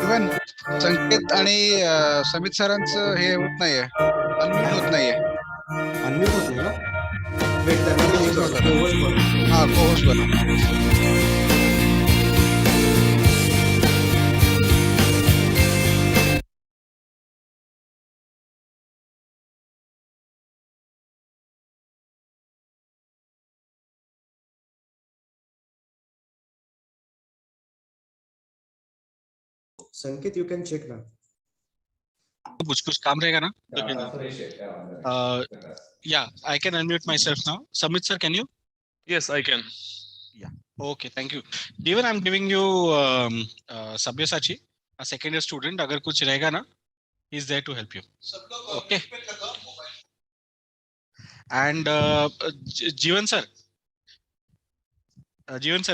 Even संकेत आणि समित सरांचं हे होत नाहीये, अनम्यूट होत नाहीये. अनम्यूट होत नाही का? वेट त्यांना मी हे Unmute करतो, करा. co-host बनवतो. हा, co-host बनव. संकेत, you can check now. कुछ कुछ काम रहेगा ना? Yeah, I can unmute myself now. Samit sir, can you? Yes, I can. Yeah. Okay, thank you. Even I'm giving you Sabyasachi, a second year student. अगर कुछ रहेगा ना, he's there to help you. Okay. And Jeevan sir,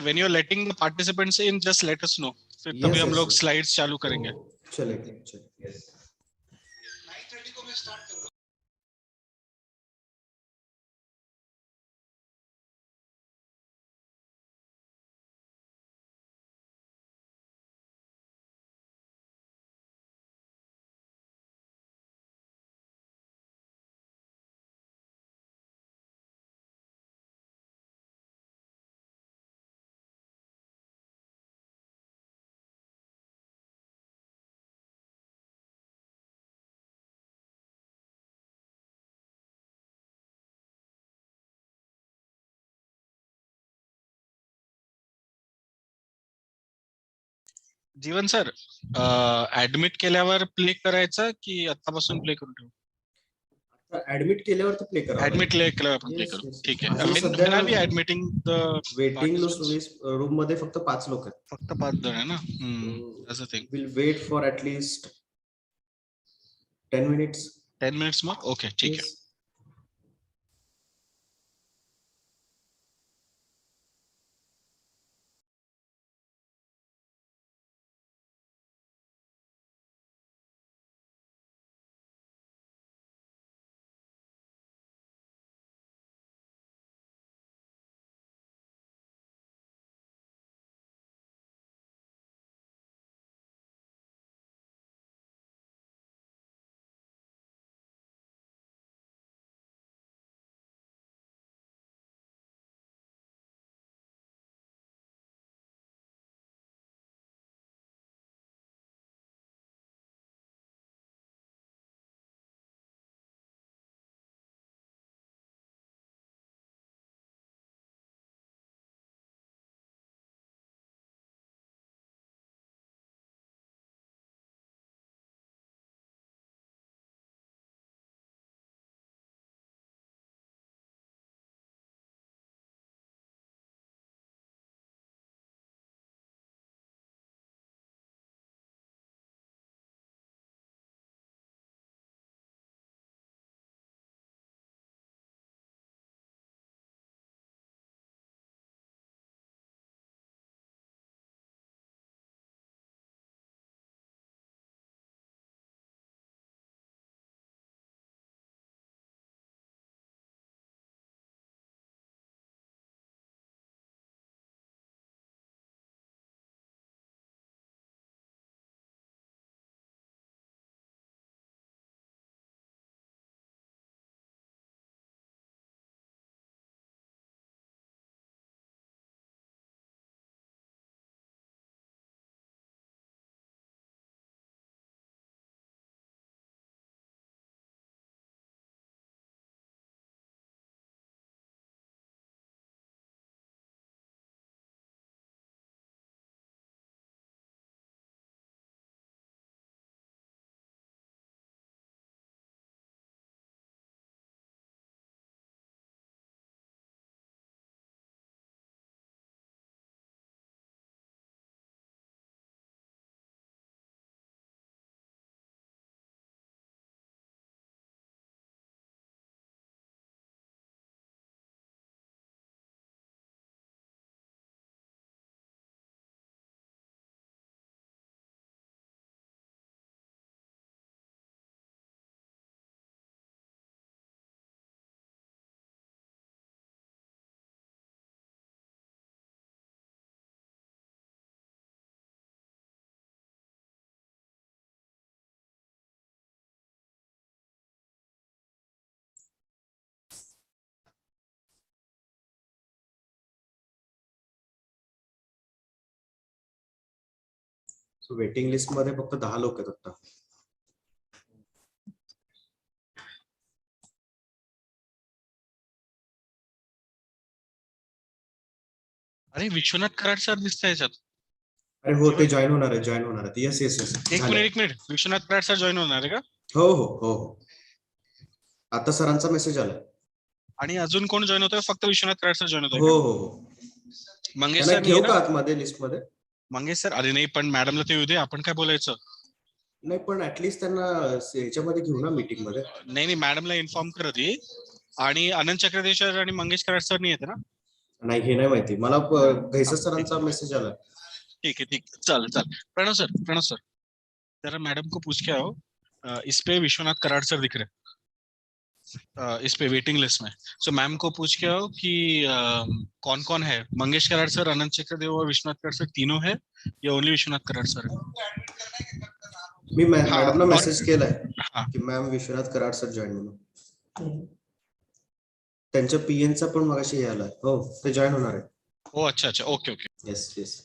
when you're letting the participants in, just let us know. फिर तभी हम लोग slides चालू करेंगे. चलेगा, चलेगा. Yes. जीवन सर, ऍडमिट केल्यावर प्ले करायचा की आतापासून प्ले करून ठेवू? ऍडमिट केल्यावर तर प्ले करा. ऍडमिट केल्यावर आपण प्ले करू. ठीक आहे. सध्या When are we admitting the waiting room मध्ये फक्त 5 लोक आहेत. फक्त 5 जण आहे ना? That's the thing. We'll wait for at least 10 minutes. 10 minutes mug? Okay, ठीक आहे. सो वेटिंग लिस्ट मध्ये फक्त 10 लोक आहेत आता. अरे विश्वनाथ कराड सर दिसतंय याच्यात. अरे हो, ते जॉईन होणार आहेत. Yes yes yes. एक minute Vishwanath Karad sir join होणार आहे का? हो हो हो हो. आता सरांचा मेसेज आलाय. आणि अजून कोण जॉईन होतोय? फक्त विश्वनाथ कराड सर जॉईन हो होतोय. हो हो. मंगेश त्यांना सर घेऊ नाही का ना? आतमध्ये लिस्ट मध्ये? मंगेश सर अरे नाही, पण मॅडमला ते येऊ दे, आपण काय बोलायचं. नाही, पण ऍटलीस्ट त्यांना याच्यामध्ये घेऊ ना मीटिंग मध्ये. नाही मॅडमला इन्फॉर्म कर आधी. आणि अनंत चक्रवर्ती सर आणि मंगेश कराड सर नाही येते ना? नाही, हे नाही माहिती मला. घैसा सरांचा मेसेज आलाय. ठीक है चल. प्रणव सर जरा मैडम को पूछ के आओ, इस पे विश्वनाथ कराड़ सर दिख रहे इस पे वेटिंग लिस्ट में. सो मैम को पूछ के आओ कि कौन कौन है. मंगेश कराड़ सर, अनंत चक्रदेव और विश्वनाथ कराड़ सर तीनों है या ओनली विश्वनाथ कराड़ सर है? मी मॅडमला और- मेसेज केलाय हाँ की ma'am Vishwanath Karad sir join म्हणून. त्यांच्या पीएनचा पण मगाशी हे आलाय. हो, ते जॉईन होणार आहे. ओ अच्छा okay. Yes yes.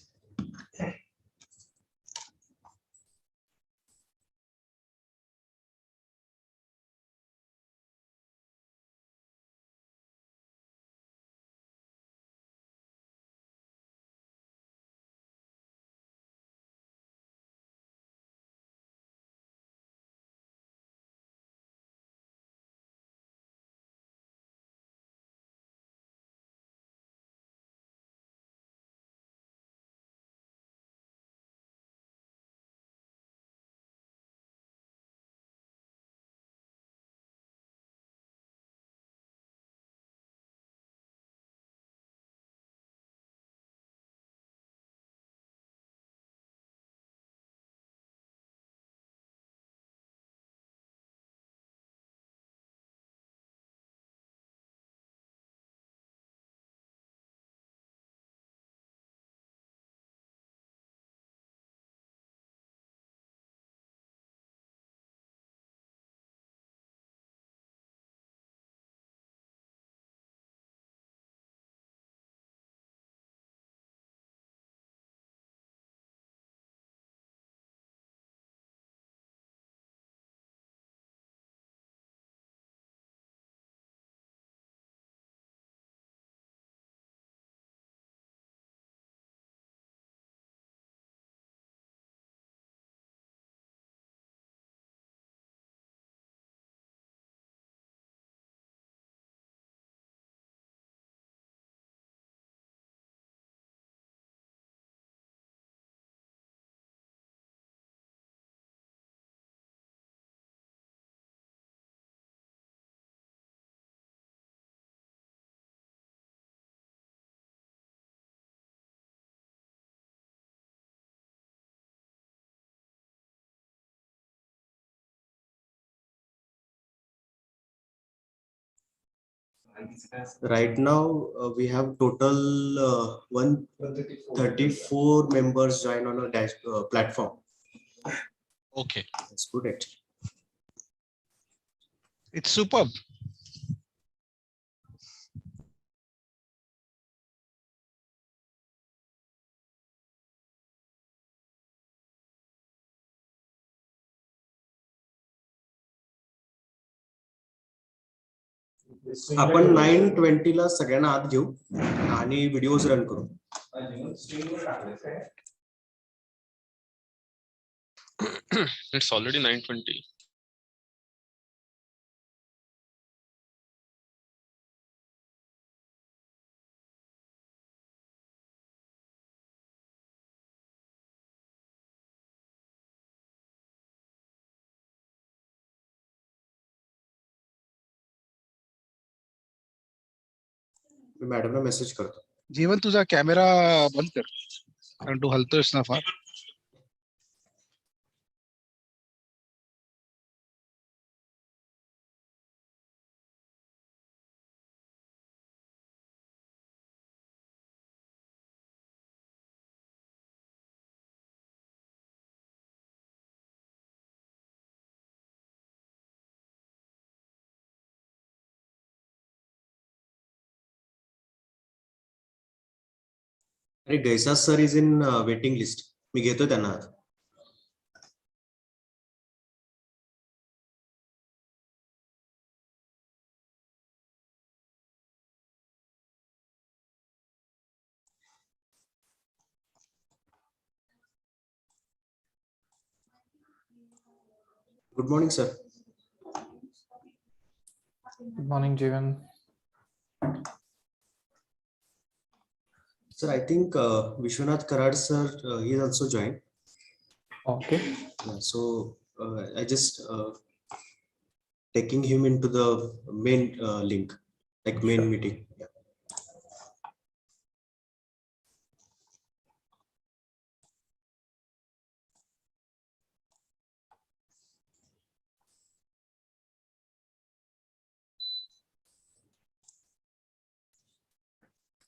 Right now, we have total 134 members join on a platform. Okay, That's good. it's superb. आपण 9:20 ला सगळ्यांना आत घेऊ आणि व्हिडिओज रन करू. It's already 9:20. मी मॅडमला मेसेज करतो. जीवन तुझा कॅमेरा बंद कर, कारण तू हलतोयस ना फार. अरे गैसा sir is in waiting list. मी घेतो त्यांना. Good morning, sir. Good morning, Jeevan. Sir, I think Vishwanath Karad sir, he is also joined. Okay. So I just taking him into the main link, like main meeting. Yeah.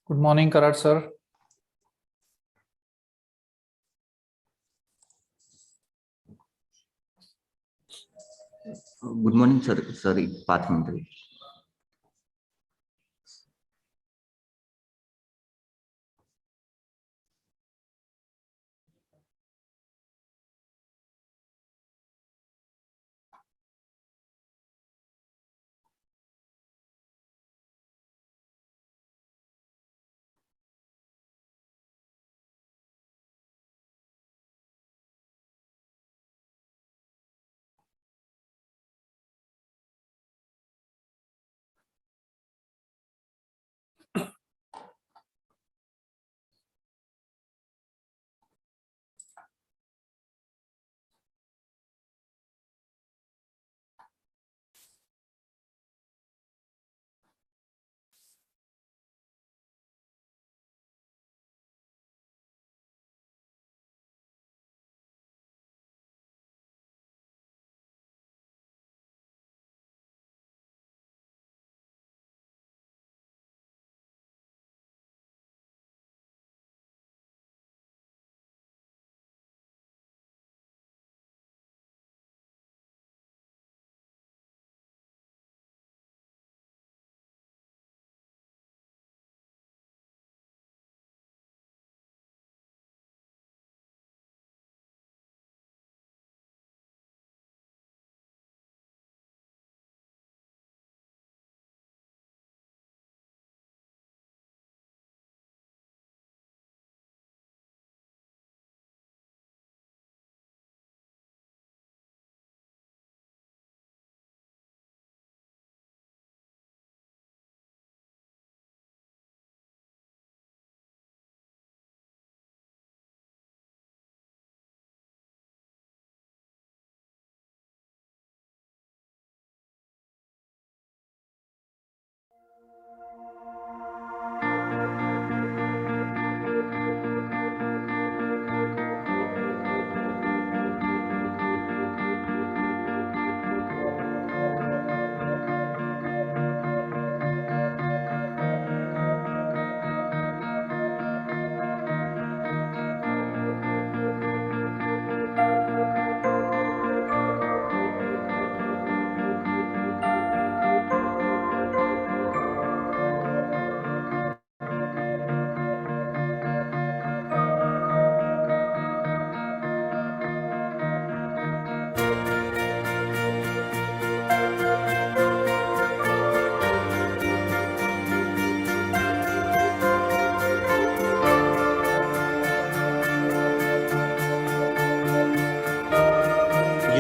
Good morning, Karad sir. Good morning, sir. Sorry, Path Mantri.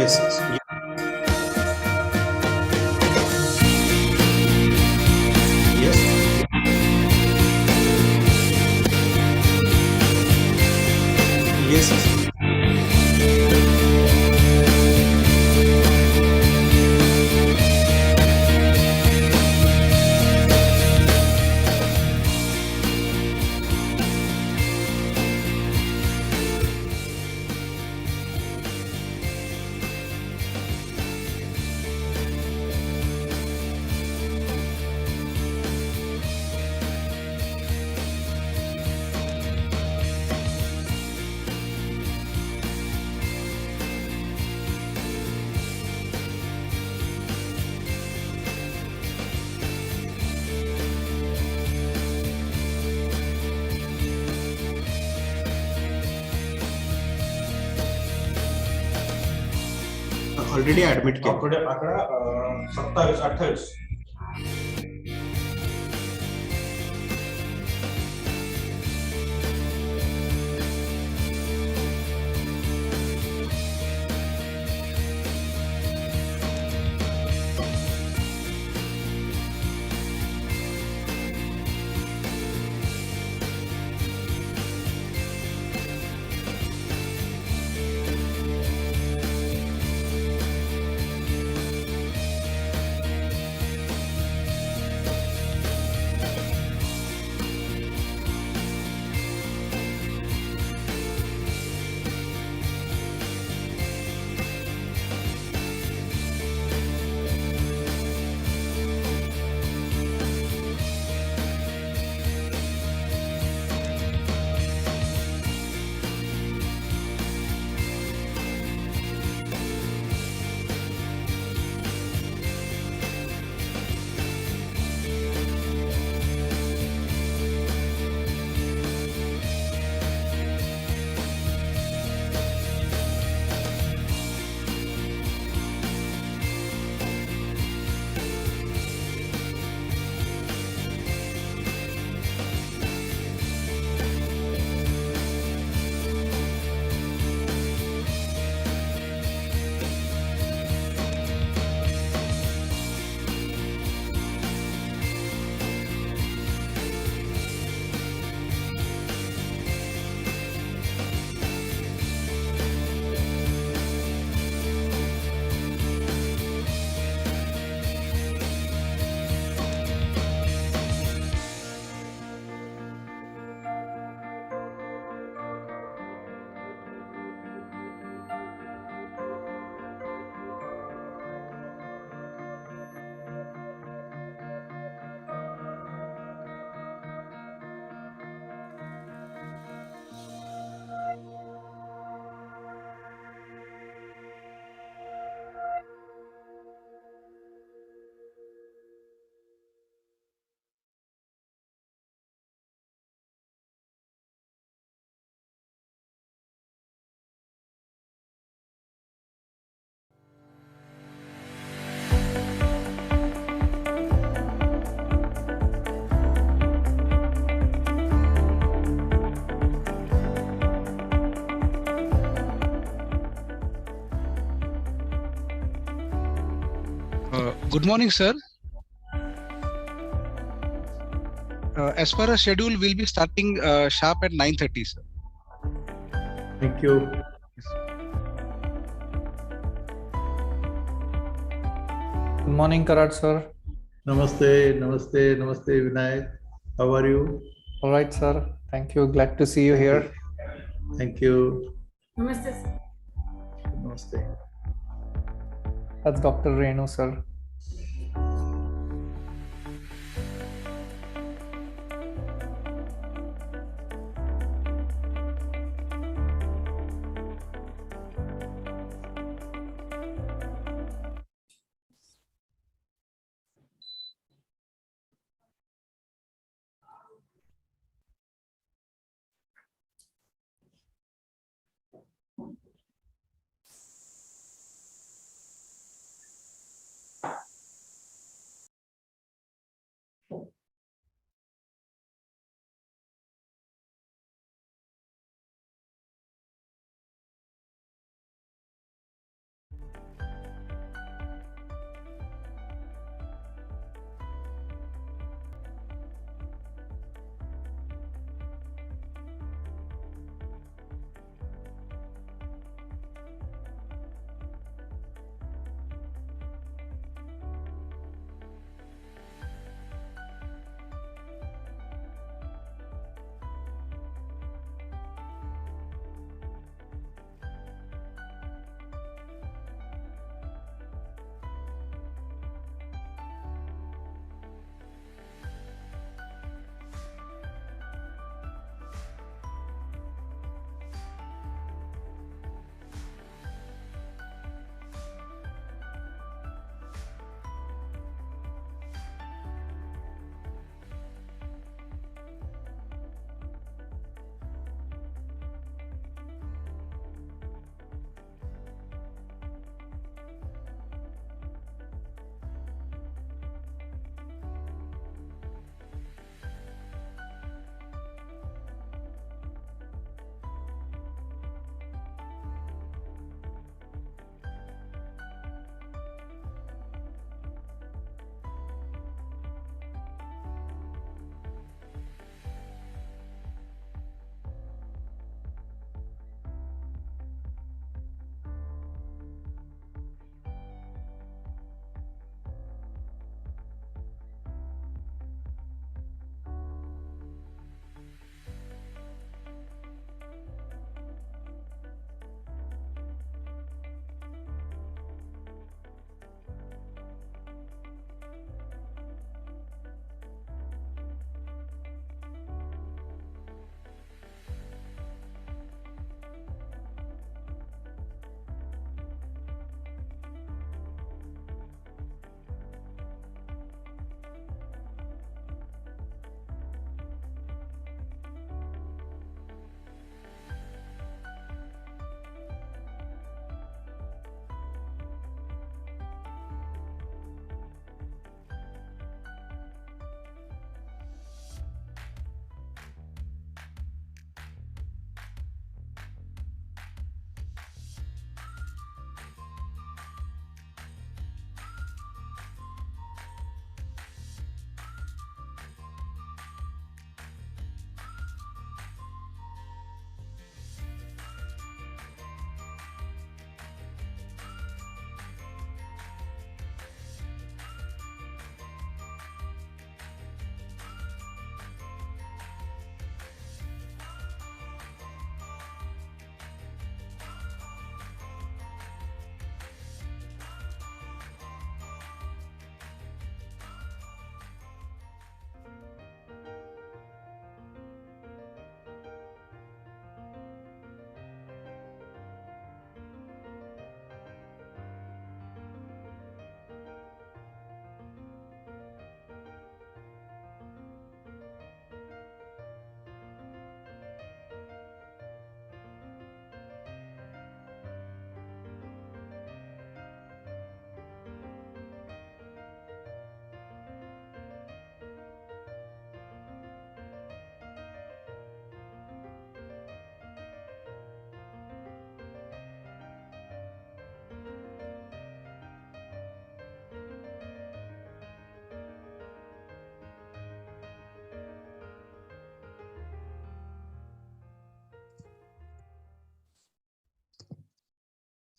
Yes. Yes. Yes. Yes. Yes. Already admit केलं. पुढे आकडा 27-28. Good morning, sir. As per our schedule, we'll be starting sharp at 9:30, sir. Thank you. Good morning, Karat sir. Namaste, namaste, namaste, Vinayak. How are you? All right, sir. Thank you. Glad to see you here. Thank you. Namaste. Namaste. That's Dr. Renu, sir.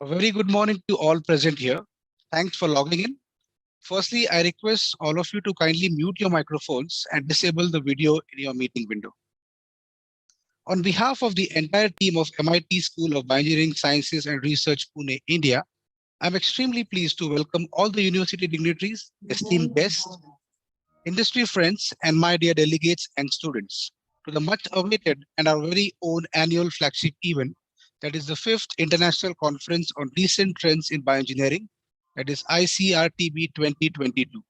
A very good morning to all present here. Thanks for logging in. Firstly, I request all of you to kindly mute your microphones and disable the video in your meeting window. On behalf of the entire team of MIT School of Bioengineering Sciences and Research, Pune, India, I'm extremely pleased to welcome all the university dignitaries, esteemed guests, industry friends, and my dear delegates and students to the much awaited and our very own annual flagship event, that is the 5th International Conference on Recent Trends in Bioengineering, that is ICRTB 2022.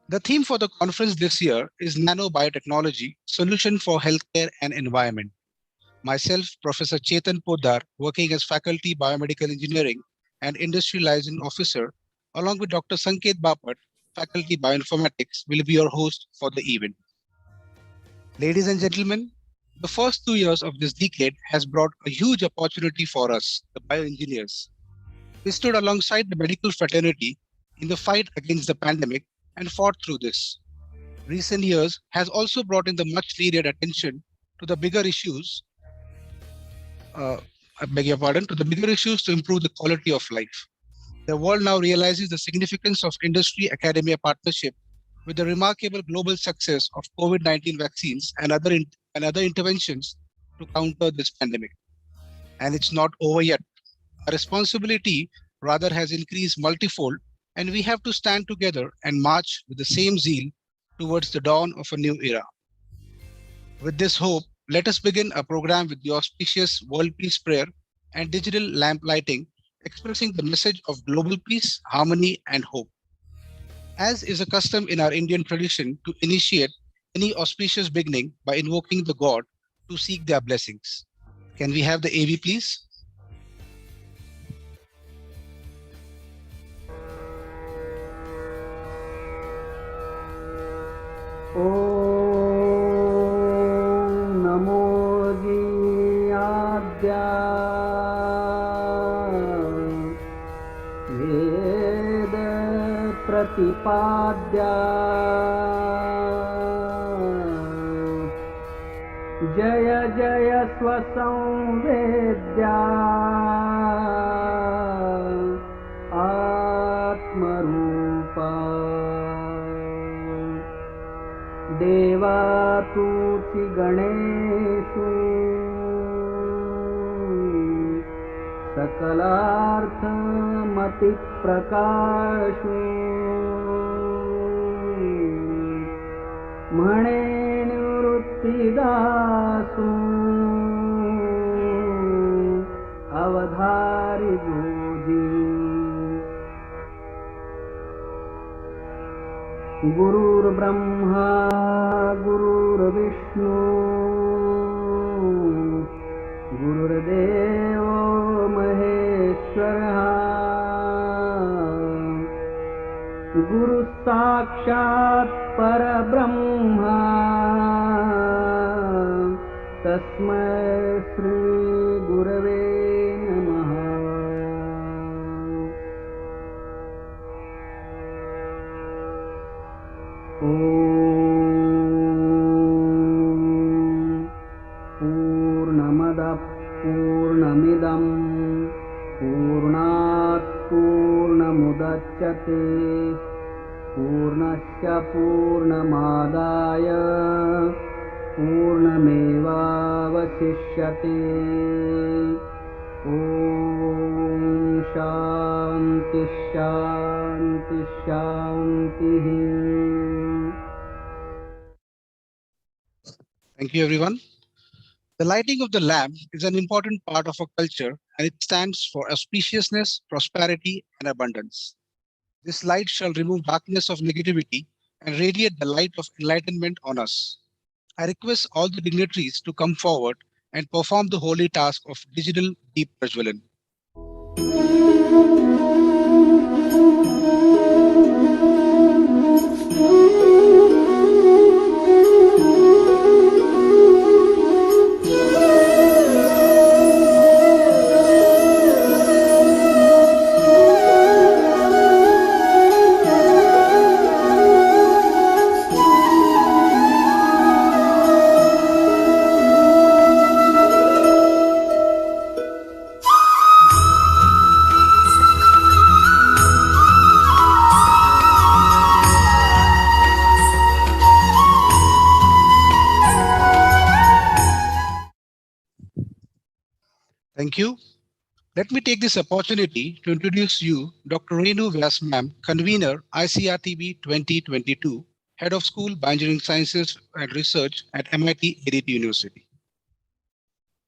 The theme for the conference this year is Nanobiotechnology, Solution for Healthcare and Environment. Myself, Professor Chetan Poddar, working as Faculty Biomedical Engineering and Industry Liaison Officer, along with Dr. Sanket Bapat, Faculty Bioinformatics, will be your host for the event. Ladies and gentlemen, the first 2 years of this decade has brought a huge opportunity for us, the bioengineers. We stood alongside the medical fraternity in the fight against the pandemic and fought through this. Recent years has also brought in the much needed attention to the bigger issues to the bigger issues to improve the quality of life. The world now realizes the significance of industry-academia partnership with the remarkable global success of COVID-19 vaccines and other interventions to counter this pandemic. And it's not over yet. Our responsibility rather has increased multifold, and we have to stand together and march with the same zeal towards the dawn of a new era. With this hope, let us begin a program with the auspicious World Peace Prayer and digital lamp lighting, expressing the message of global peace, harmony, and hope. As is a custom in our Indian tradition to initiate any auspicious beginning by invoking the god to seek their blessings. Can we have the AV, please? नमो जियाद्या वेद प्रतिपाद्या जय जय स्वसंवेद्या आत्मरूपा देवा तूचि गणेषु सकलार्थमतिप्रकाशु म्हणे निवृत्तिदासु अवधारि दूजी गुरुर्ब्रह्मा गुरुर्विष्णु गुरुर्देवो महेश्वरः गुरु साक्षात् परब्रह्मा तस्मै श्री गुरवे नमः। पूर्णमदः पूर्णमिदं पूर्णात् पूर्णमुदच्यते पूर्णस्य पूर्णमादाय पूर्णमेवावशिष्यते। ॐ शान्ति शान्ति शान्तिः। Thank you, everyone. The lighting of the lamp is an important part of our culture, and it stands for auspiciousness, prosperity, and abundance. This light shall remove darkness of negativity and radiate the light of enlightenment on us. I request all the dignitaries to come forward and perform the holy task of digital deep prajwalan. Thank you. Let me take this opportunity to introduce you Dr. Renu Vyas Ma'am, Convener ICRTB 2022, Head of School Bioengineering Sciences and Research at MIT ADT University.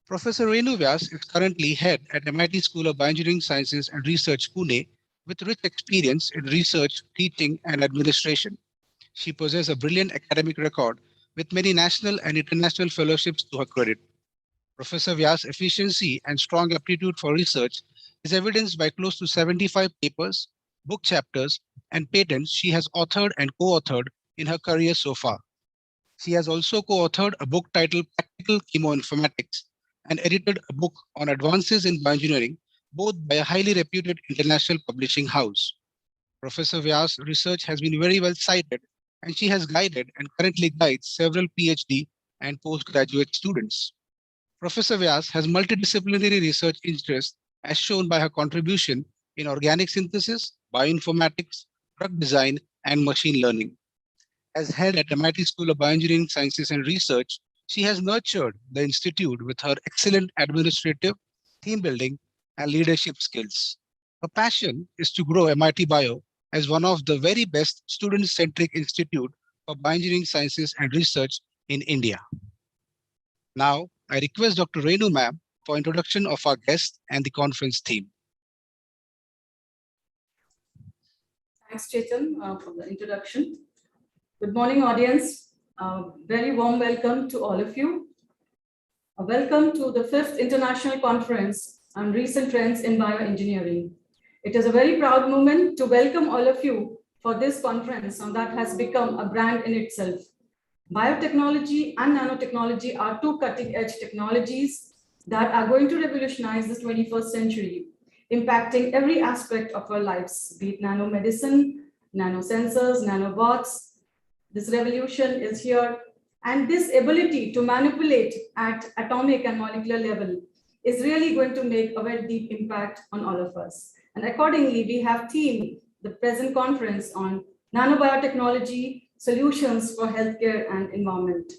Professor Renu Vyas is currently head at MIT School of Bioengineering Sciences and Research, Pune, with rich experience in research, teaching, and administration. She possesses a brilliant academic record with many national and international fellowships to her credit. Professor Vyas' efficiency and strong aptitude for research is evidenced by close to 75 papers, book chapters, and patents she has authored and co-authored in her career so far. She has also co-authored a book titled Practical Chemoinformatics and edited a book on advances in bioengineering, both by a highly reputed international publishing house. Professor Vyas' research has been very well cited, and she has guided and currently guides several PhD and postgraduate students. Professor Vyas has multidisciplinary research interests as shown by her contribution in organic synthesis, bioinformatics, drug design, and machine learning. As head at MIT School of Bioengineering Sciences and Research, she has nurtured the institute with her excellent administrative, team building, and leadership skills. Her passion is to grow MIT Bio as one of the very best student-centric institute for bioengineering sciences and research in India. Now, I request Dr. Renu ma'am for introduction of our guest and the conference theme. Thanks, Chetan, for the introduction. Good morning, audience. Very warm welcome to all of you. Welcome to the 5th International Conference on Recent Trends in Bioengineering. It is a very proud moment to welcome all of you for this conference that has become a brand in itself. Biotechnology and nanotechnology are two cutting-edge technologies that are going to revolutionize this 21st century, impacting every aspect of our lives, be it nanomedicine, nanosensors, nanobots. This revolution is here, and this ability to manipulate at atomic and molecular level is really going to make a very deep impact on all of us. And accordingly, we have themed the present conference on nanobiotechnology, solutions for healthcare and environment.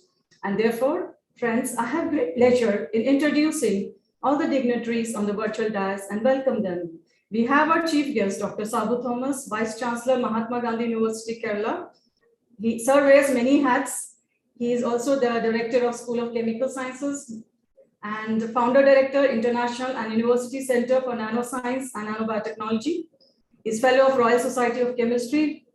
And therefore, friends, I have great pleasure in introducing all the dignitaries on the virtual dais and welcome them. We have our chief guest, Dr. Sabu Thomas, Vice Chancellor, Mahatma Gandhi University, Kerala. Sir wears many hats. He is also the Director of School of Chemical Sciences and Founder Director, International and University Center for Nanoscience and Nanobiotechnology. He's Fellow of Royal Society of Chemistry,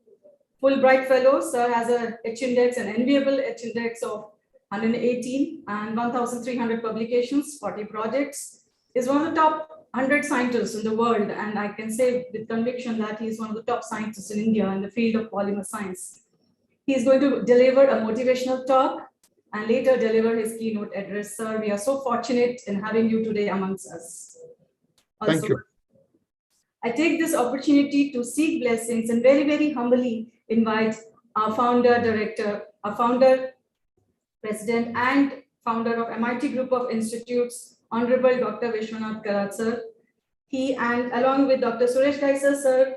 Fulbright Fellow. Sir has a H-index, an enviable H-index of 118 and 1,300 publications, 40 projects. Is one of the top 100 scientists in the world, and I can say with conviction that he is one of the top scientists in India in the field of polymer science. He is going to deliver a motivational talk and later deliver his keynote address. Sir, we are so fortunate in having you today amongst us. Also, Thank you. I take this opportunity to seek blessings and very, very humbly invite our founder, director, our founder, president, and founder of MIT Group of Institutes, Honorable Dr. Vishwanath Karat, sir. He and along with Dr. Suresh Gaisar, sir,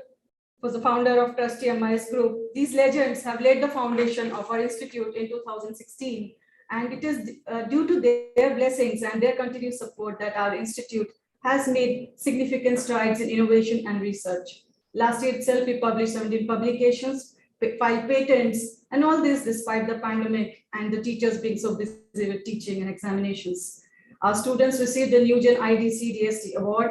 was the founder of Trustee MIS Group. These legends have laid the foundation of our institute in 2016. And it is due to their blessings and their continued support that our institute has made significant strides in innovation and research. Last year itself, we published 17 publications, 5 patents, and all this despite the pandemic and the teachers being so busy with teaching and examinations. Our students received the Newgen IDC DST Award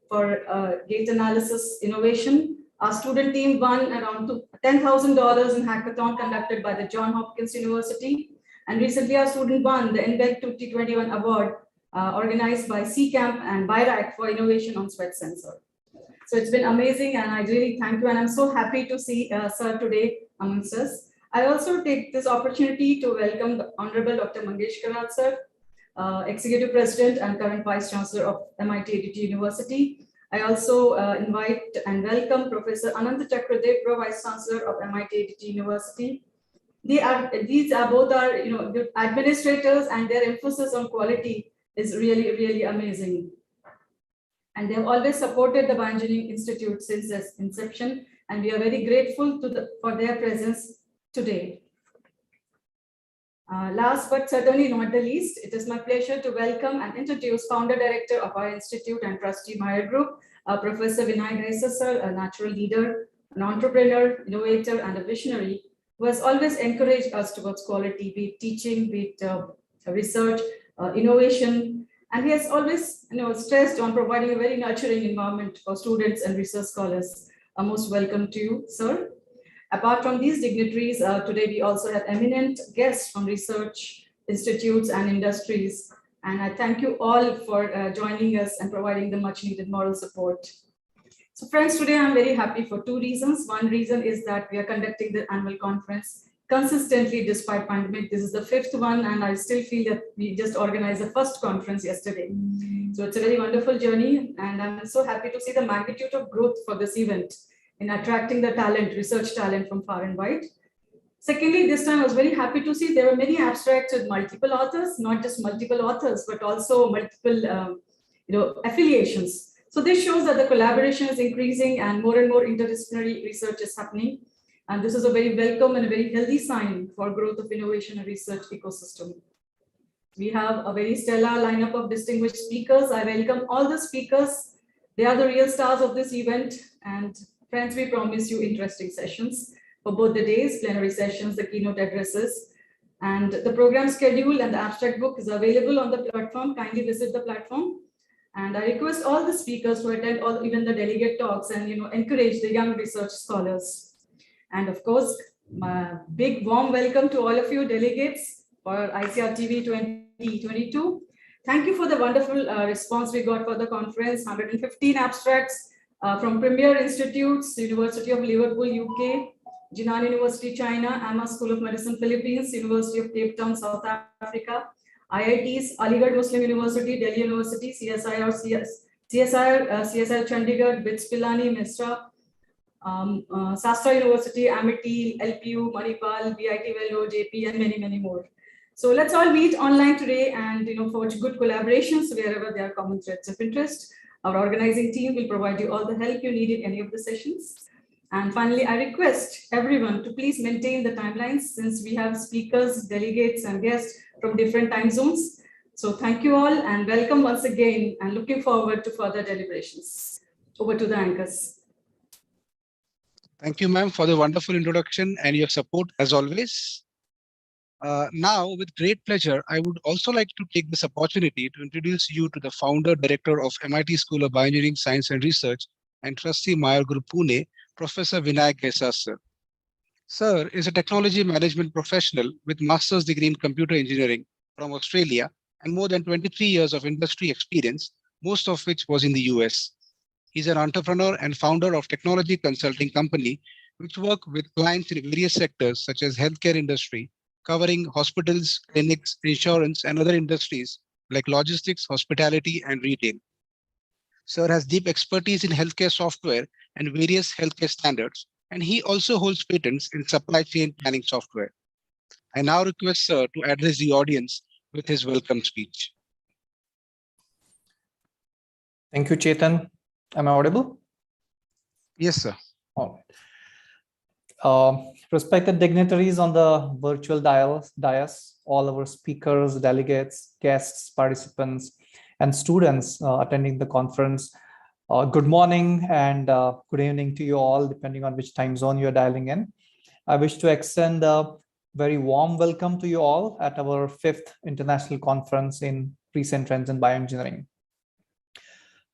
for gate analysis innovation. Our student team won around $10,000 in hackathon conducted by the Johns Hopkins University. And recently our student won the NBEC 2021 award organized by CCAMP and BIRAC for innovation on sweat sensor. So it's been amazing and I really thank you and I'm so happy to see sir today amongst us. I also take this opportunity to welcome the Honorable Dr. Mangesh Karat sir, Executive President and current Vice Chancellor of MIT ADT University. I also invite and welcome Professor Ananta Chakradev, Vice Chancellor of MIT ADT University. These are both our good administrators and their emphasis on quality is really, really amazing. And they've always supported the Bioengineering Institute since its inception, and we are very grateful for their presence today. Last but certainly not the least, it is my pleasure to welcome and introduce founder director of our institute and trustee Meyer Group, Professor Vinay Gaisa sir, a natural leader, an entrepreneur, innovator, and a visionary who has always encouraged us towards quality, be it teaching, be it research, innovation, and he has always stressed on providing a very nurturing environment for students and research scholars. Most welcome to you, sir. Apart from these dignitaries, today we also have eminent guests from research institutes and industries. And I thank you all for joining us and providing the much needed moral support. So friends, today I'm very happy for two reasons. One reason is that we are conducting the annual conference consistently despite pandemic. This is the fifth one, and I still feel that we just organized the first conference yesterday. So it's a very wonderful journey, and I'm so happy to see the magnitude of growth for this event in attracting the talent, research talent from far and wide. Secondly, this time I was very happy to see there were many abstracts with multiple authors, not just multiple authors, but also multiple affiliations. So this shows that the collaboration is increasing and more interdisciplinary research is happening. And this is a very welcome and a very healthy sign for growth of innovation and research ecosystem. We have a very stellar lineup of distinguished speakers. I welcome all the speakers. They are the real stars of this event. And friends, we promise you interesting sessions for both the days, plenary sessions, the keynote addresses. And the program schedule and the abstract book is available on the platform. Kindly visit the platform. And I request all the speakers to attend even the delegate talks and encourage the young research scholars. And of course, my big warm welcome to all of you delegates for ICRTB 2022. Thank you for the wonderful response we got for the conference. 115 abstracts from premier institutes, University of Liverpool, UK, Jinan University, China, AMA School of Medicine, Philippines, University of Cape Town, South Africa, IITs, Aligarh Muslim University, Delhi University, CSIR Chandigarh, BITS Pilani, Misra, Sastra University, Amity, LPU, Manipal, BIT Vellore, JP, and many more. So let's all meet online today and forge good collaborations wherever there are common threads of interest. Our organizing team will provide you all the help you need in any of the sessions. And finally, I request everyone to please maintain the timelines since we have speakers, delegates, and guests from different time zones. So thank you all and welcome once again and looking forward to further deliberations. Over to the anchors. Thank you, ma'am, for the wonderful introduction and your support as always. Now, with great pleasure, I would also like to take this opportunity to introduce you to the founder director of MIT School of Bioengineering Science and Research and trustee Meyer Group Pune, Professor Vinay Gaisa sir. Sir is a technology management professional with master's degree in computer engineering from Australia and more than 23 years of industry experience, most of which was in the US. He's an entrepreneur and founder of technology consulting company, which work with clients in various sectors such as healthcare industry, covering hospitals, clinics, insurance, and other industries like logistics, hospitality, and retail. Sir has deep expertise in healthcare software and various healthcare standards, and he also holds patents in supply chain planning software. I now request Sir to address the audience with his welcome speech. Thank you, Chetan. Am I audible? Yes, sir. All right. Respected dignitaries on the virtual dais, all our speakers, delegates, guests, participants, and students attending the conference, good morning and good evening to you all, depending on which time zone you're dialing in. I wish to extend a very warm welcome to you all at our 5th International Conference in Recent Trends in Bioengineering.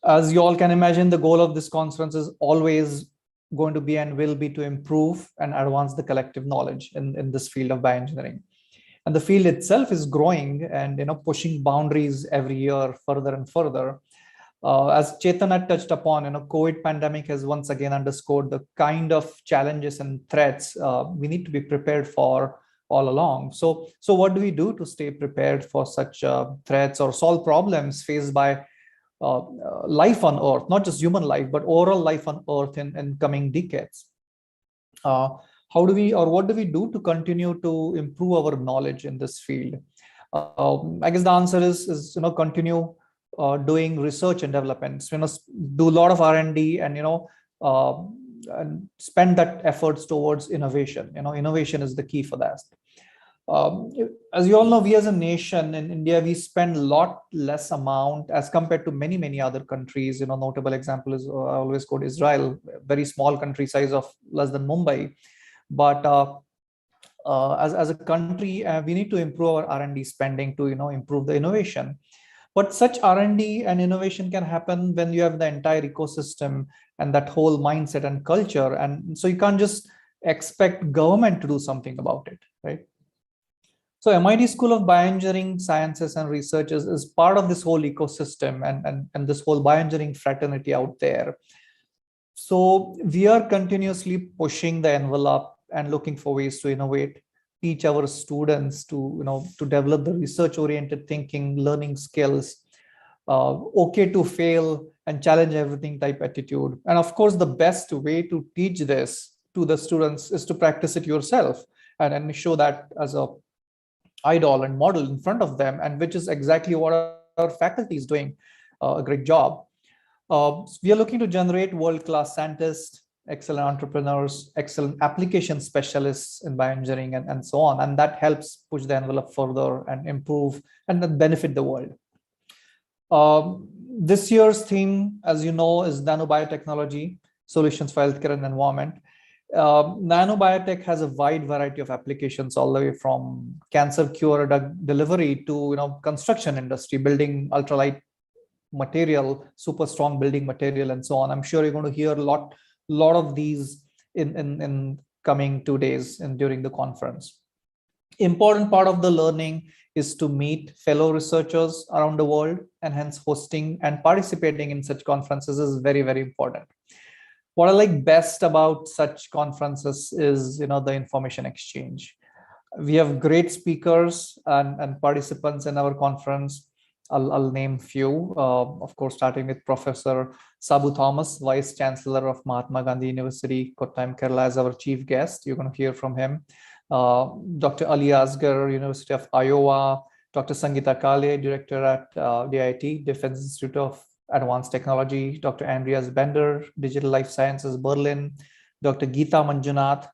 As you all can imagine, the goal of this conference is always going to be and will be to improve and advance the collective knowledge in this field of bioengineering. And the field itself is growing and pushing boundaries every year further and further. As Chetan had touched upon, COVID pandemic has once again underscored the kind of challenges and threats we need to be prepared for all along. So what do we do to stay prepared for such threats or solve problems faced by life on Earth, not just human life, but overall life on Earth in coming decades? How do we, or what do we do to continue to improve our knowledge in this field? I guess the answer is continue doing research and development. Do a lot of R&D and and spend that efforts towards innovation. Innovation is the key for that. As you all know, we as a nation in India, we spend a lot less amount as compared to many, many other countries. Notable example is, I always quote Israel, very small country size of less than Mumbai. But as a country, we need to improve our R&D spending to, improve the innovation. But such R&D and innovation can happen when you have the entire ecosystem and that whole mindset and culture. And so you can't just expect government to do something about it, right? So MIT School of Bioengineering Sciences and Research is part of this whole ecosystem and this whole bioengineering fraternity out there. So we are continuously pushing the envelope and looking for ways to innovate, teach our students to, to develop the research-oriented thinking, learning skills, okay to fail and challenge everything type attitude. And of course, the best way to teach this to the students is to practice it yourself and show that as a idol and model in front of them, and which is exactly what our faculty is doing a great job. We are looking to generate world-class scientists, excellent entrepreneurs, excellent application specialists in bioengineering and so on. And that helps push the envelope further and improve and then benefit the world. This year's theme, as you know, is nanobiotechnology, solutions for healthcare and environment. Nanobiotech has a wide variety of applications, all the way from cancer cure drug delivery to construction industry, building ultralight material, super strong building material, and so on. I'm sure you're going to hear a lot of these in coming 2 days and during the conference. Important part of the learning is to meet fellow researchers around the world, and hence hosting and participating in such conferences is very, very important. What I like best about such conferences is, the information exchange. We have great speakers and participants in our conference. I'll name few, of course, starting with Professor Sabu Thomas, Vice Chancellor of Mahatma Gandhi University, Kottayam, Kerala, as our chief guest. You're going to hear from him. Dr. Ali Asgar, University of Iowa, Dr. Sangeeta Kale, Director at DIT, Defense Institute of Advanced Technology, Dr. Andreas Bender, Digital Life Sciences, Berlin, Dr. Geeta Manjunath,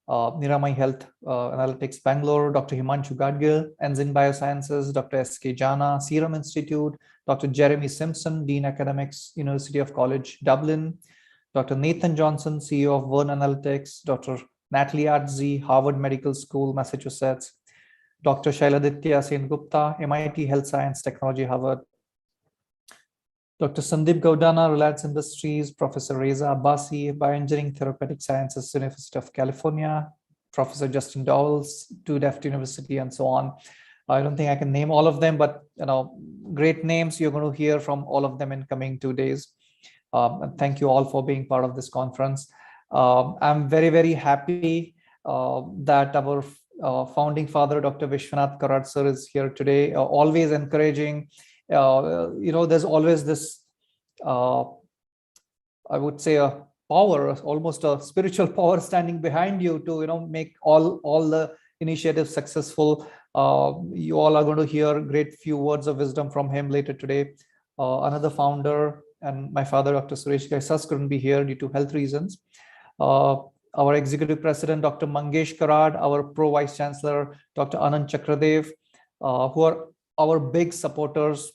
Niramai Health Analytics, Bangalore, Dr. Himanshu Gadgil, Enzyme Biosciences, Dr. S.K. Jana, Serum Institute, Dr. Jeremy Simpson, Dean Academics, University of College, Dublin, Dr. Nathan Johnson, CEO of Vern Analytics, Dr. Natalie Artzi, Harvard Medical School, Massachusetts, Dr. Shailaditya Sengupta, MIT Health Science Technology, Harvard, Dr. Sandeep Gaudana, Reliance Industries, Professor Reza Abbasi, Bioengineering Therapeutic Sciences, University of California, Professor Justin Dowles, TUDEFT University, and so on. I don't think I can name all of them, but great names. You're going to hear from all of them in coming 2 days. And thank you all for being part of this conference. I'm very, very happy that our founding father, Dr. Vishwanath Karad sir, is here today, always encouraging. There's always this, I would say, a power, almost a spiritual power standing behind you to, make all the initiatives successful. You all are going to hear great few words of wisdom from him later today. Another founder and my father, Dr. Suresh Gaisas, couldn't be here due to health reasons. Our executive president, Dr. Mangesh Karad, our pro vice chancellor, Dr. Anand Chakradev, who are our big supporters.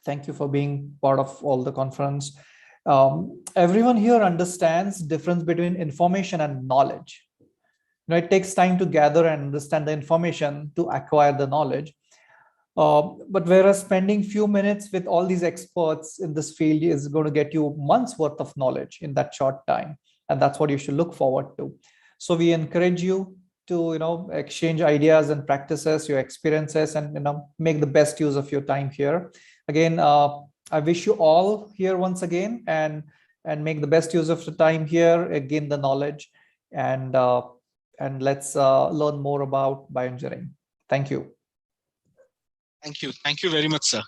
Thank you for being part of all the conference. Everyone here understands the difference between information and knowledge. It takes time to gather and understand the information to acquire the knowledge. But whereas spending few minutes with all these experts in this field is going to get you months worth of knowledge in that short time. And that's what you should look forward to. So we encourage you to, exchange ideas and practices, your experiences, and, make the best use of your time here. Again, I wish you all here once again and make the best use of the time here, gain the knowledge, and let's learn more about bioengineering. Thank you. Thank you very much, sir.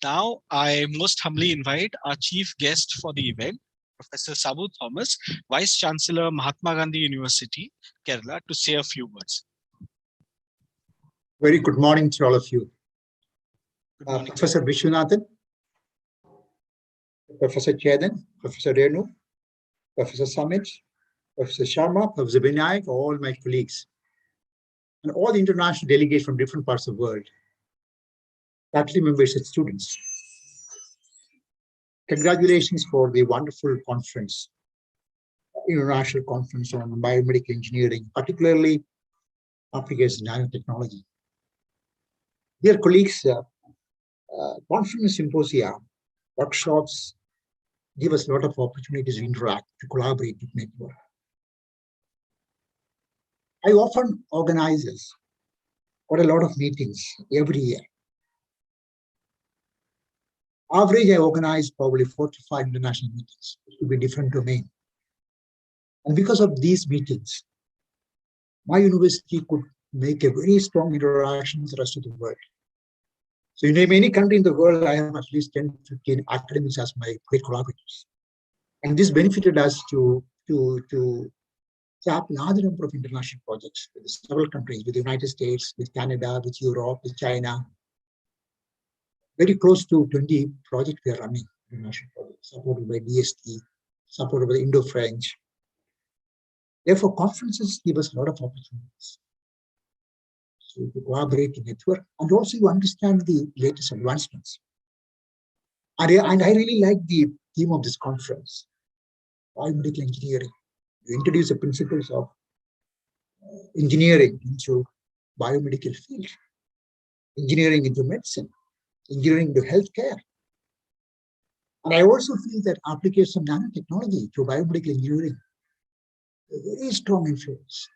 Now I most humbly invite our chief guest for the event, Professor Sabu Thomas, Vice Chancellor, Mahatma Gandhi University, Kerala, to say a few words. Very good morning to all of you. Good morning, Professor Vishwanathan, Professor Chetan, Professor Renu, Professor Samit, Professor Sharma, Professor Vinayak, all my colleagues, and all the international delegates from different parts of the world, faculty members and students. Congratulations for the wonderful conference, International Conference on Biomedical Engineering, particularly applications of nanotechnology. Dear colleagues, conference symposia, workshops give us a lot of opportunities to interact, to collaborate, to network. I often organize quite a lot of meetings every year. Average, I organize probably 4 to 5 international meetings. It could be different domain. And because of these meetings, my university could make a very strong interaction with the rest of the world. So in any country in the world, I have at least 10 to 15 academics as my great collaborators. And this benefited us to tap large number of international projects with several countries, with the United States, with Canada, with Europe, with China. Very close to 20 projects we are running, international projects, supported by DST, supported by Indo-French. Therefore, conferences give us a lot of opportunities. So to collaborate, to network, and also you understand the latest advancements. And I really like the theme of this conference, biomedical engineering. You introduce the principles of engineering into biomedical field, engineering into medicine, engineering into healthcare. And I also feel that application of nanotechnology to biomedical engineering, a very strong influence,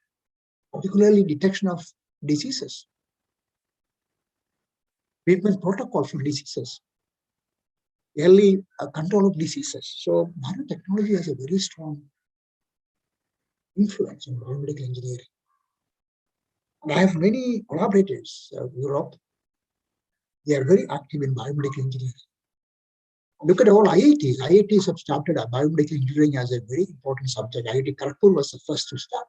particularly detection of diseases, treatment protocol for diseases, early control of diseases. So nanotechnology has a very strong influence on biomedical engineering. And I have many collaborators in Europe. They are very active in biomedical engineering. Look at all IITs. IITs have started biomedical engineering as a very important subject. IIT Kharagpur was the first to start.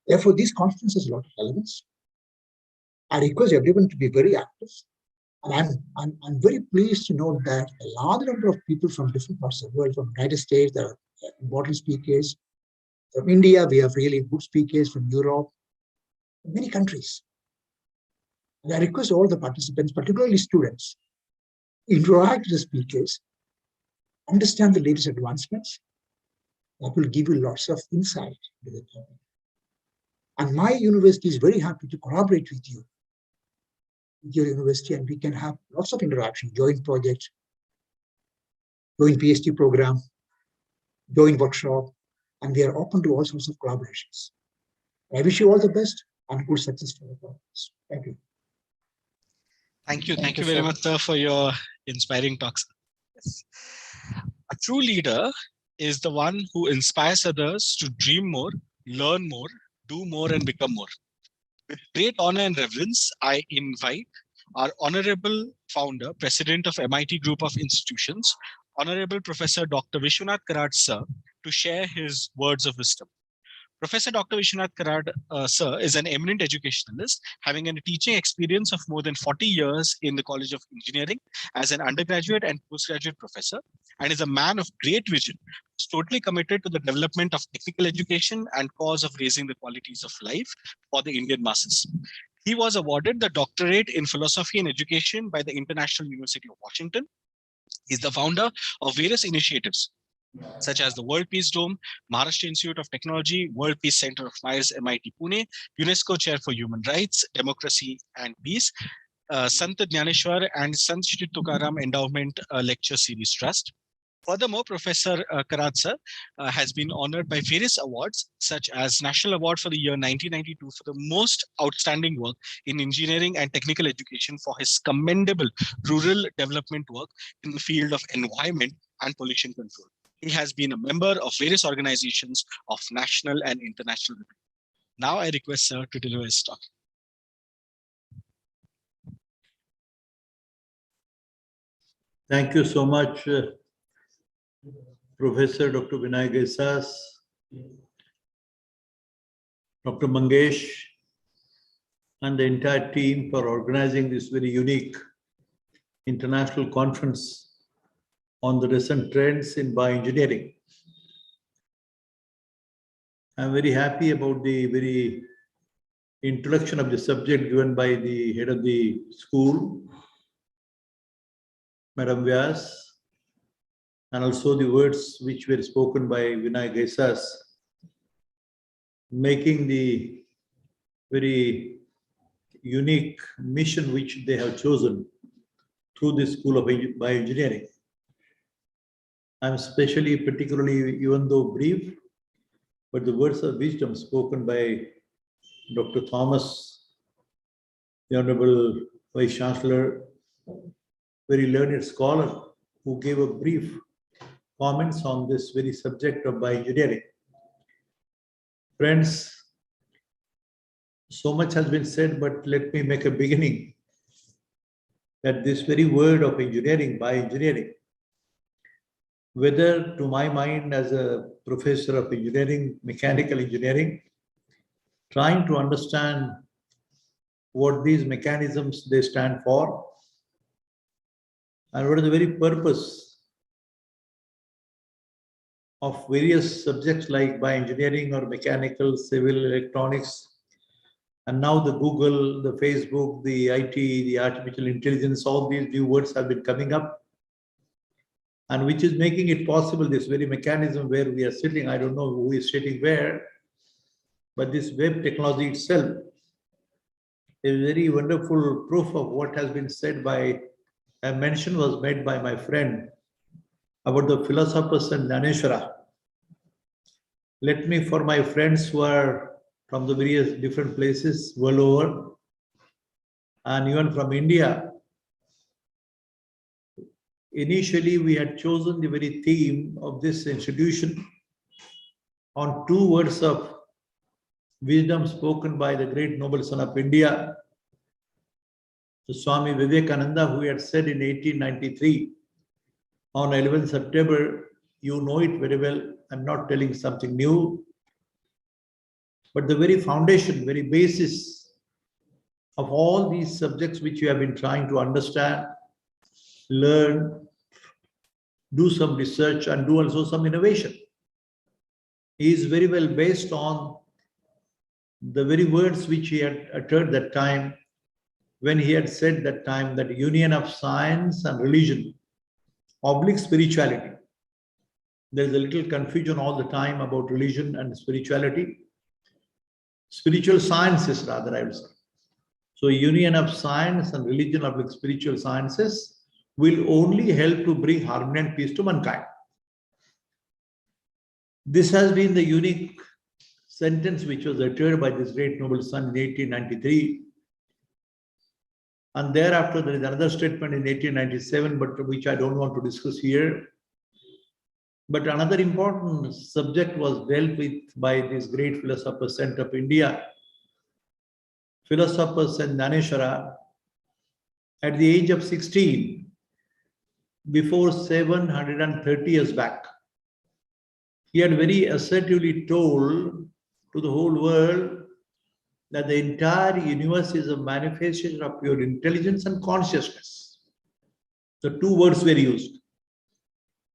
Therefore, this conference has a lot of relevance. I request everyone to be very active. And I'm very pleased to note that a large number of people from different parts of the world, from the United States, there are important speakers. From India, we have really good speakers from Europe, many countries. And I request all the participants, particularly students, interact with the speakers, understand the latest advancements. That will give you lots of insight into the topic. And my university is very happy to collaborate with you, with your university, and we can have lots of interaction, joint projects, joint PhD program, joint workshop, and we are open to all sorts of collaborations. I wish you all the best and good success for the conference. Thank you. Thank you very much, sir, for your inspiring talks. Yes. A true leader is the one who inspires others to dream more, learn more, do more, and become more. With great honor and reverence, I invite our honorable founder, president of MIT Group of Institutions, Honorable Professor Dr. Vishwanath Karad, sir, to share his words of wisdom. Professor Dr. Vishwanath Karad, sir, is an eminent educationalist, having a teaching experience of more than 40 years in the College of Engineering as an undergraduate and postgraduate professor, and is a man of great vision, who's totally committed to the development of technical education and cause of raising the qualities of life for the Indian masses. He was awarded the doctorate in philosophy and education by the International University of Washington. He's the founder of various initiatives, such as the World Peace Dome, Maharashtra Institute of Technology, World Peace Center of Myers, MIT Pune, UNESCO Chair for Human Rights, Democracy and Peace, Sant Jnaneshwar and Sant Shri Tukaram Endowment Lecture Series Trust. Furthermore, Professor Karad sir has been honored by various awards, such as National Award for the year 1992 for the most outstanding work in engineering and technical education for his commendable rural development work in the field of environment and pollution control. He has been a member of various organizations of national and international repute. Now I request sir to deliver his talk. Thank you so much, Professor Dr. Vinay Gaisas, Dr. Mangesh, and the entire team for organizing this very unique international conference on the recent trends in bioengineering. I'm very happy about the very introduction of the subject given by the head of the school, Madam Vyas, and also the words which were spoken by Vinay Gaisas, making the very unique mission which they have chosen through the School of Bioengineering. I'm especially, particularly, even though brief, but the words of wisdom spoken by Dr. Thomas, the Honorable Vice Chancellor, very learned scholar, who gave a brief comments on this very subject of bioengineering. Friends, so much has been said, but let me make a beginning that this very word of engineering, bioengineering, whether to my mind as a professor of engineering, mechanical engineering, trying to understand what these mechanisms they stand for and what is the very purpose of various subjects like bioengineering or mechanical, civil, electronics, and now the Google, the Facebook, the IT, the artificial intelligence, all these new words have been coming up, and which is making it possible, this very mechanism where we are sitting, I don't know who is sitting where, but this web technology itself is very wonderful proof of what has been said by, a mention was made by my friend about the philosophers and Dhaneshwara. Let me, for my friends who are from the various different places world over, and even from India, initially we had chosen the very theme of this institution on two words of wisdom spoken by the great noble son of India, the Swami Vivekananda, who had said in 1893, on 11th September, you know it very well, I'm not telling something new, but the very foundation, very basis of all these subjects which you have been trying to understand, learn, do some research, and do also some innovation, is very well based on the very words which he had uttered that time, when he had said that time that union of science and religion oblique spirituality. There is a little confusion all the time about religion and spirituality. Spiritual sciences, rather, I would say. So union of science and religion oblique spiritual sciences will only help to bring harmony and peace to mankind. This has been the unique sentence which was uttered by this great noble son in 1893. And thereafter, there is another statement in 1897, but which I don't want to discuss here. But another important subject was dealt with by this great philosopher saint of India, philosopher Saint Dhaneshwara, at the age of 16, before 730 years back. He had very assertively told to the whole world that the entire universe is a manifestation of pure intelligence and consciousness. The two words were used.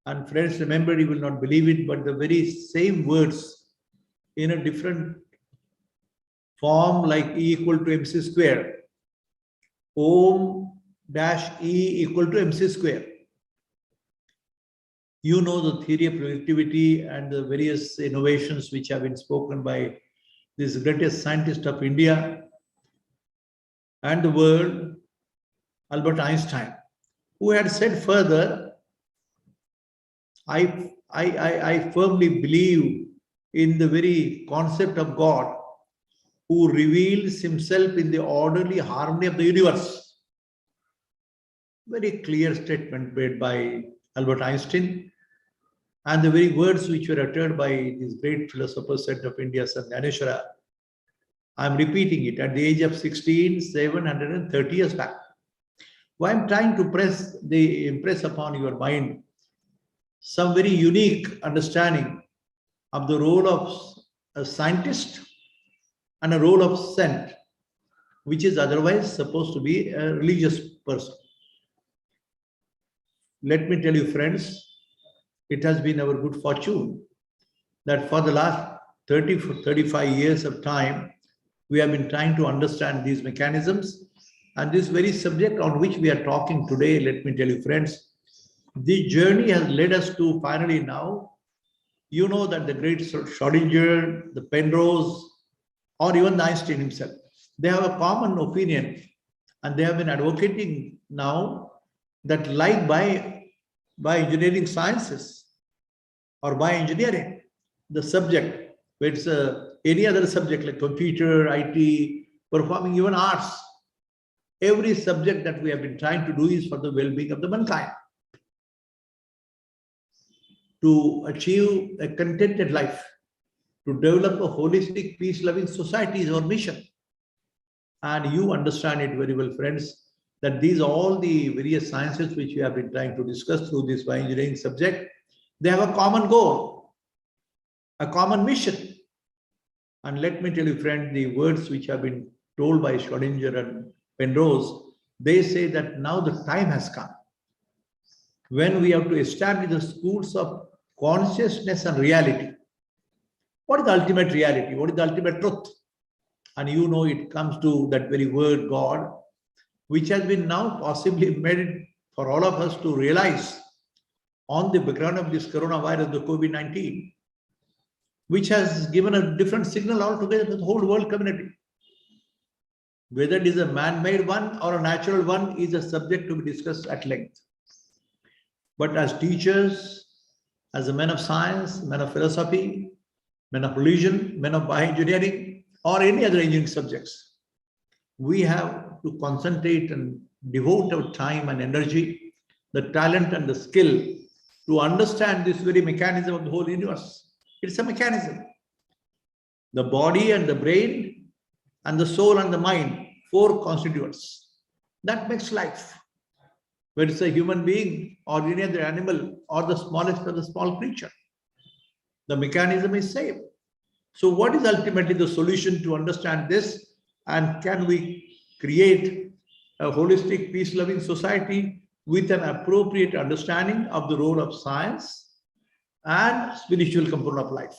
And friends, remember, you will not believe it, but the very same words in a different form, like E equal to mc square. Om dash E equal to mc square. You know the theory of relativity and the various innovations which have been spoken by this greatest scientist of India and the world, Albert Einstein, who had said further, I firmly believe in the very concept of God who reveals himself in the orderly harmony of the universe. Very clear statement made by Albert Einstein, and the very words which were uttered by this great philosopher saint of India, Saint Dhaneshwara. I am repeating it at the age of 16, 730 years back. Why I'm trying to impress upon your mind some very unique understanding of the role of a scientist and a role of saint, which is otherwise supposed to be a religious person. Let me tell you, friends, it has been our good fortune that for the last 35 years of time, we have been trying to understand these mechanisms. And this very subject on which we are talking today, let me tell you, friends, the journey has led us to finally now, you know that the great Schrodinger, the Penrose, or even Einstein himself, they have a common opinion, and they have been advocating now that like by engineering sciences or by engineering, the subject, where it's any other subject like computer, IT, performing even arts, every subject that we have been trying to do is for the well-being of the mankind, to achieve a contented life, to develop a holistic, peace-loving society is our mission. And you understand it very well, friends, that these are all the various sciences which we have been trying to discuss through this bioengineering subject. They have a common goal, a common mission. And let me tell you, friend, the words which have been told by Schrodinger and Penrose, they say that now the time has come when we have to establish the schools of consciousness and reality. What is the ultimate reality? What is the ultimate truth? And you know, it comes to that very word, God, which has been now possibly made for all of us to realize on the background of this coronavirus, the COVID-19, which has given a different signal altogether to the whole world community. Whether it is a man-made one or a natural one is a subject to be discussed at length. But as teachers, as a men of science, men of philosophy, men of religion, men of bioengineering, or any other engineering subjects, we have to concentrate and devote our time and energy, the talent and the skill to understand this very mechanism of the whole universe. It's a mechanism. The body and the brain and the soul and the mind, 4 constituents. That makes life. Whether it's a human being or any other animal or the smallest of the small creature, the mechanism is same. So what is ultimately the solution to understand this? And can we create a holistic, peace-loving society with an appropriate understanding of the role of science and spiritual component of life?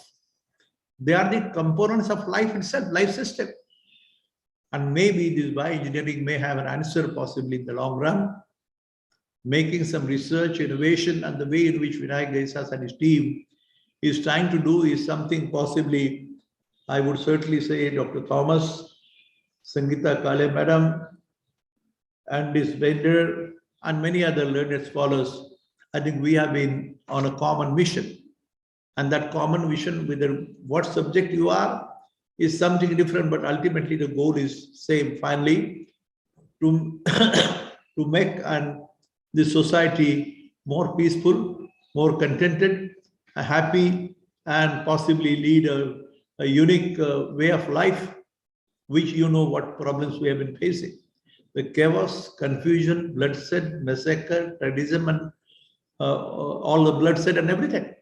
They are the components of life itself, life system. And maybe this bioengineering may have an answer possibly in the long run, making some research, innovation, and the way in which Vinayak Desai and his team is trying to do is something possibly, I would certainly say, Dr. Thomas, Sangeeta Kale Madam, and this vendor, and many other learned scholars, I think we have been on a common mission. And that common mission, whether what subject you are, is something different, but ultimately the goal is same, finally, to, to make the society more peaceful, more contented, happy, and possibly lead a unique way of life, which you know what problems we have been facing. The chaos, confusion, bloodshed, massacre, terrorism, and all the bloodshed and everything.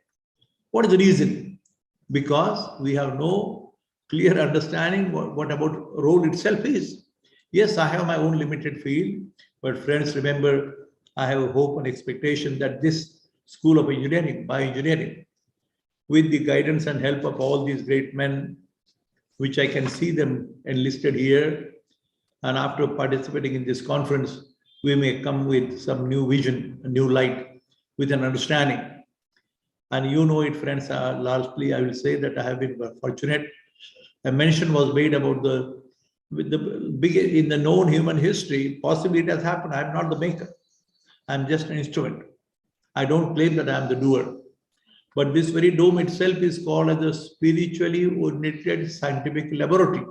What is the reason? Because we have no clear understanding what about road itself is. Yes, I have my own limited field, but friends, remember, I have a hope and expectation that this School of Engineering, Bioengineering, with the guidance and help of all these great men, which I can see them enlisted here, and after participating in this conference, we may come with some new vision, a new light, with an understanding. And you know it, friends, lastly, I will say that I have been fortunate. A mention was made about the big, in the known human history, possibly it has happened. I'm not the maker. I'm just an instrument. I don't claim that I'm the doer. But this very dome itself is called as a spiritually oriented scientific laboratory.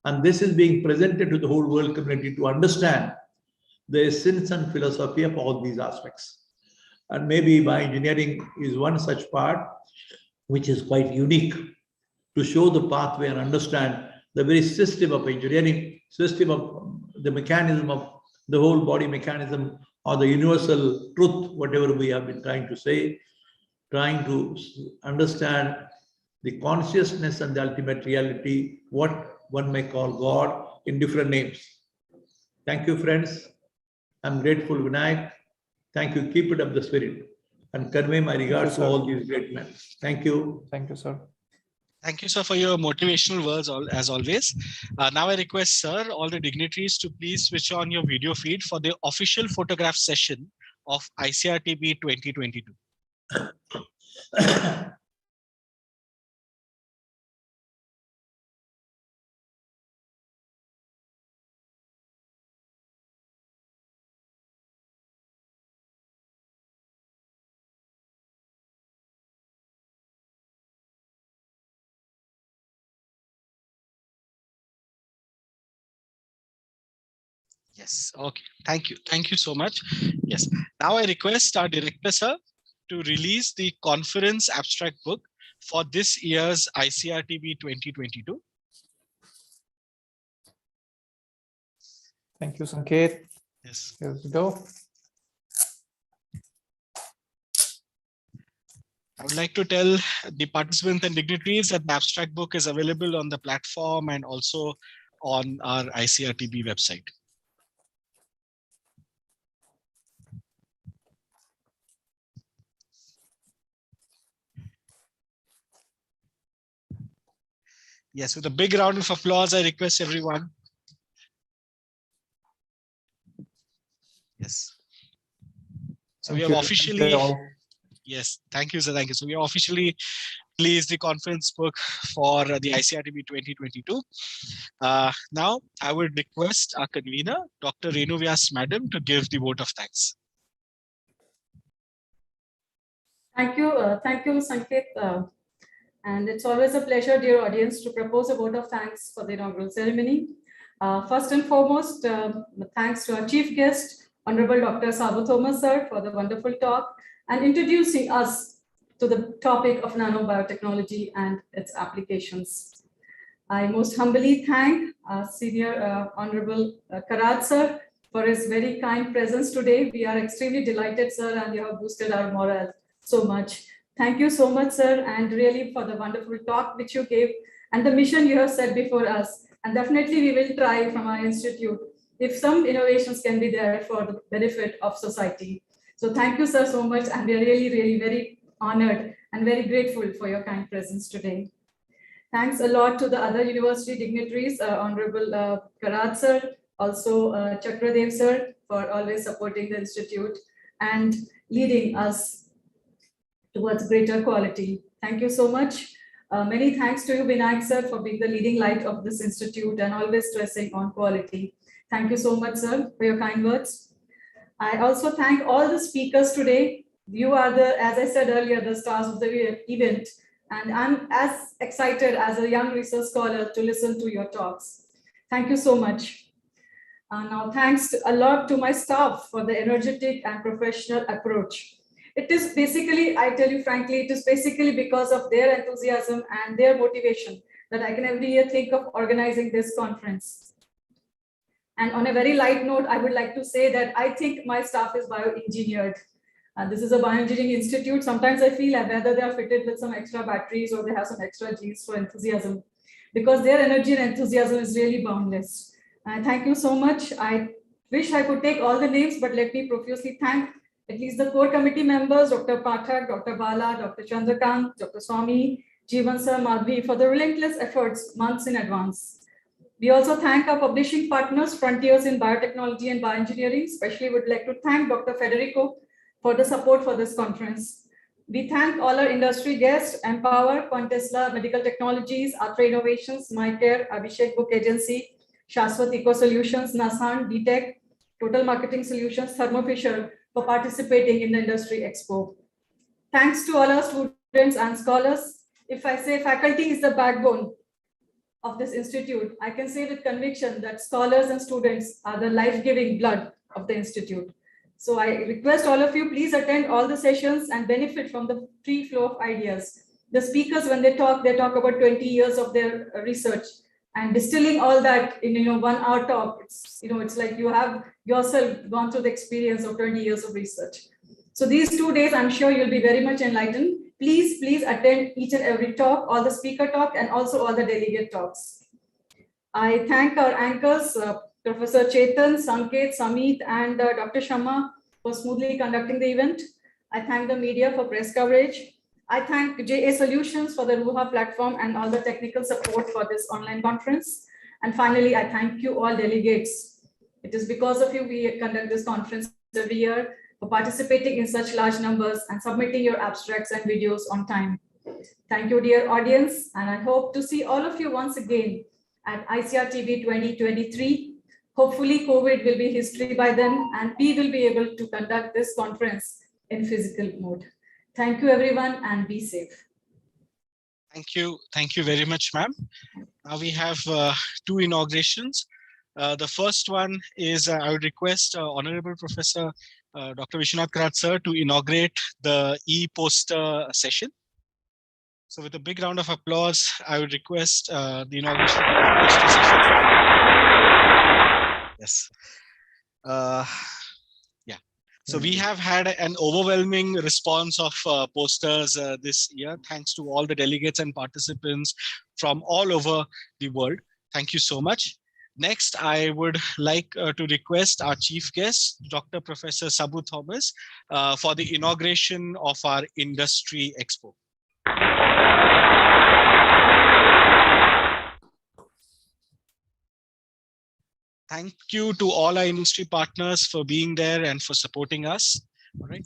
And this is being presented to the whole world community to understand the essence and philosophy of all these aspects. And maybe bioengineering is one such part which is quite unique to show the pathway and understand the very system of engineering, system of the mechanism of the whole body mechanism, or the universal truth, whatever we have been trying to say, trying to understand the consciousness and the ultimate reality, what one may call God in different names. Thank you, friends. I'm grateful, Vinayak. Thank you. Keep it up the spirit and convey my regards to all these great men. Thank you. Thank you, sir. Thank you, sir, for your motivational words, as always. Now I request, sir, all the dignitaries to please switch on your video feed for the official photograph session of ICRTB 2022. Yes, okay. Thank you. Thank you so much. Yes. Now I request our director, sir, to release the conference abstract book for this year's ICRTB 2022. Thank you, Sanket. Yes. Here we go. I would like to tell the participants and dignitaries that the abstract book is available on the platform and also on our ICRTB website. Yes, with a big round of applause, I request everyone. Yes. So we have officially, yes, thank you, sir. Thank you. So we have officially released the conference book for the ICRTB 2022. Now I would request our convener, Dr. Renu Vyas Madam, to give the vote of thanks. Thank you, Sanket. And it's always a pleasure, dear audience, to propose a vote of thanks for the inaugural ceremony. First and foremost, thanks to our chief guest, Honorable Dr. Sabu Thomas, sir, for the wonderful talk and introducing us to the topic of nanobiotechnology and its applications. I most humbly thank Senior Honorable Karat, sir, for his very kind presence today. We are extremely delighted, sir, and you have boosted our morale so much. Thank you so much, sir, and really for the wonderful talk which you gave and the mission you have set before us. And definitely we will try from our institute if some innovations can be there for the benefit of society. So thank you, sir, so much. And we are really, really very honored and very grateful for your kind presence today. Thanks a lot to the other university dignitaries, Honorable Karat, sir, also Chakradev, sir, for always supporting the institute and leading us towards greater quality. Thank you so much. Many thanks to you, Vinayak, sir, for being the leading light of this institute and always stressing on quality. Thank you so much, sir, for your kind words. I also thank all the speakers today. You are the, as I said earlier, the stars of the event. And I'm as excited as a young research scholar to listen to your talks. Thank you so much. Now, thanks a lot to my staff for the energetic and professional approach. It is basically, I tell you frankly, it is basically because of their enthusiasm and their motivation that I can every year think of organizing this conference. And on a very light note, I would like to say that I think my staff is bioengineered. This is a bioengineering institute. Sometimes I feel whether they are fitted with some extra batteries or they have some extra genes for enthusiasm, because their energy and enthusiasm is really boundless. Thank you so much. I wish I could take all the names, but let me profusely thank at least the core committee members, Dr. Pathak, Dr. Bala, Dr. Chandrakant, Dr. Swami, Jeevan Sir, Madhvi, for the relentless efforts months in advance. We also thank our publishing partners, Frontiers in Biotechnology and Bioengineering. Especially would like to thank Dr. Federico for the support for this conference. We thank all our industry guests, Empower, Quantesla Medical Technologies, Atra Innovations, MyCare, Abhishek Book Agency, Shaswat Eco Solutions, Nasan, DTech, Total Marketing Solutions, Thermo Fisher for participating in the Industry Expo. Thanks to all our students and scholars. If I say faculty is the backbone of this institute, I can say with conviction that scholars and students are the life-giving blood of the institute. So I request all of you, please attend all the sessions and benefit from the free flow of ideas. The speakers, when they talk about 20 years of their research and distilling all that in 1 hour talk. It's like you have yourself gone through the experience of 20 years of research. So these 2 days, I'm sure you'll be very much enlightened. Please attend each and every talk, all the speaker talk, and also all the delegate talks. I thank our anchors, Professor Chetan, Sanket, Samit, and Dr. Sharma for smoothly conducting the event. I thank the media for press coverage. I thank JA Solutions for the Ruha platform and all the technical support for this online conference. And finally, I thank you all delegates. It is because of you we conduct this conference every year, for participating in such large numbers and submitting your abstracts and videos on time. Thank you, dear audience, and I hope to see all of you once again at ICRTB 2023. Hopefully, COVID will be history by then, and we will be able to conduct this conference in physical mode. Thank you, everyone, and be safe. Thank you. Thank you very much, ma'am. We have two inaugurations. The first one is I would request Honorable Professor Dr. Vishwanath Karat sir to inaugurate the e-poster session. So with a big round of applause, I would request the inauguration of the poster session. Yes. Yeah. So we have had an overwhelming response of posters this year, thanks to all the delegates and participants from all over the world. Thank you so much. Next, I would like to request our chief guest, Dr. Professor Sabu Thomas, for the inauguration of our Industry Expo. Thank you to all our industry partners for being there and for supporting us. All right.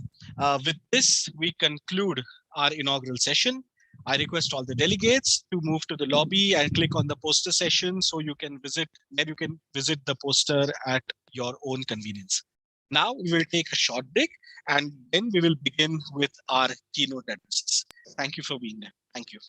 With this, we conclude our inaugural session. I request all the delegates to move to the lobby and click on the poster session so you can visit the poster at your own convenience. Now we will take a short break and then we will begin with our keynote addresses. Thank you for being there. Thank you.